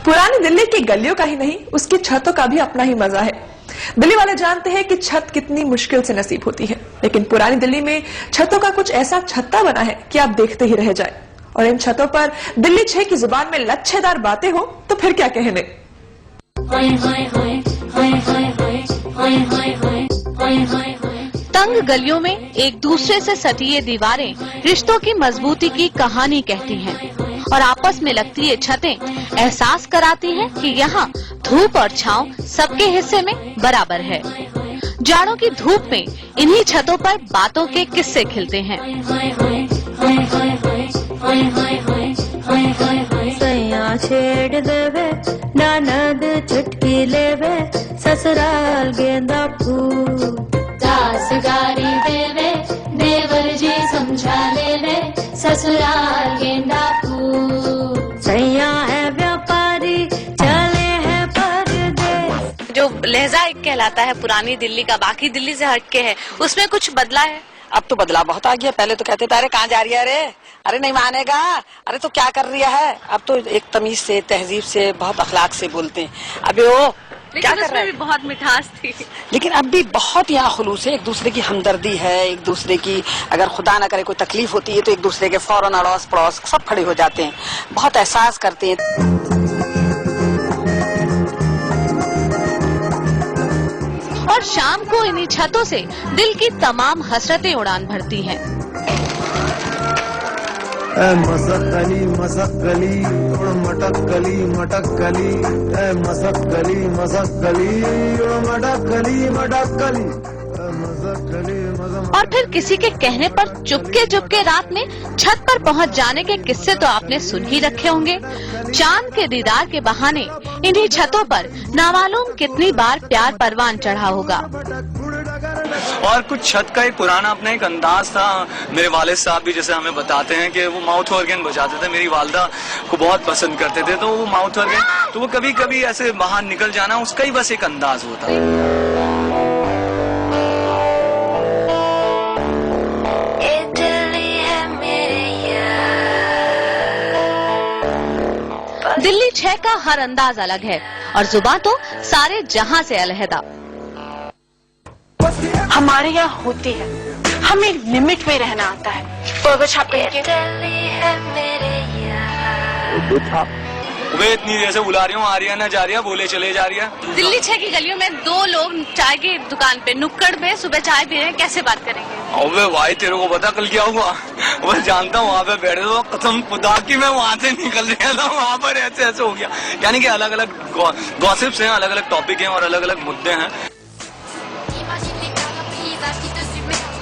पुरानी दिल्ली की गलियों का ही नहीं, उसकी छतों का भी अपना ही मजा है। दिल्ली वाले जानते हैं कि छत कितनी मुश्किल से नसीब होती है, लेकिन पुरानी दिल्ली में छतों का कुछ ऐसा छत्ता बना है कि आप देखते ही रह जाए। और इन छतों पर दिल्ली 6 की जुबान में लच्छेदार बातें हो तो फिर क्या कहने। तंग गलियों में एक दूसरे से सटी ये दीवारें रिश्तों की मजबूती की कहानी कहती हैं और आपस में लगती ये छतें एहसास कराती हैं कि यहाँ धूप और छांव सबके हिस्से में बराबर है। जाड़ों की धूप में इन्हीं छतों पर बातों के किस्से खिलते हैं। सैया छेड़ देवे, ननद चुटकी लेवे, ससुराल गेंदा फूल, दास गारी देवे, देवर जी समझा लेवे, ससुराल गेंदा फूल। सैया है व्यापारी, चले हैं परदेस। जो लहजा एक कहलाता है पुरानी दिल्ली का, बाकी दिल्ली से हटके है, उसमें कुछ बदला है? अब तो बदलाव बहुत आ गया। पहले तो कहते थे अरे कहाँ जा रही है, अरे नहीं मानेगा, अरे तो क्या कर रही है। अब तो एक तमीज से, तहजीब से, बहुत अखलाक से बोलते हैं। अबे वो क्या कर रहा है। भी बहुत मिठास थी, लेकिन अब भी बहुत यहाँ खुलूस है, एक दूसरे की हमदर्दी है, एक दूसरे की अगर खुदा न करे कोई तकलीफ होती है तो एक दूसरे के फौरन अड़ोस पड़ोस सब खड़े हो जाते हैं, बहुत एहसास करते हैं। और शाम को इन्हीं छतों से दिल की तमाम हसरतें उड़ान भरती हैं। मसक्कली मसक्कली मटक्कली मटक्कली, मसक्कली मसक्कली मटक्कली मटक्कली मसक्कली। और फिर किसी के कहने पर चुपके रात में छत पर पहुंच जाने के किस्से तो आपने सुन ही रखे होंगे। चांद के दीदार के बहाने इन्हीं छतों पर नामालूम कितनी बार प्यार परवान चढ़ा होगा। और कुछ छत का एक पुराना अपना एक अंदाज था। मेरे वालिद साहब भी जैसे हमें बताते हैं कि वो माउथ ऑर्गन बजाते थे, मेरी वालदा को बहुत पसंद करते थे, तो वो माउथ ऑर्गन तो वो कभी कभी ऐसे बाहर निकल जाना, उसका ही बस एक अंदाज होता है। दिल्ली 6 का हर अंदाज अलग है और जुबान तो सारे जहां से अलहदा। हमारे यहाँ होती है, हमें लिमिट में रहना आता है। तो अगर छाप वे इतनी देर से बुला रही हूँ, आ रही है ना जा रही है, बोले चले जा रही है। दिल्ली 6 की गलियों में 2 लोग चाय की दुकान पे नुक्कड़ पे सुबह चाय पी रहे हैं, कैसे बात करेंगे? अबे भाई तेरे को पता कल क्या हुआ? मैं जानता हूँ वहाँ पे बैठे तो कसम खुदा की मैं वहाँ से निकल रहा था, वहाँ पर ऐसे हो गया। यानी कि अलग अलग गॉसिप्स हैं, अलग अलग टॉपिक हैं और अलग अलग मुद्दे हैं।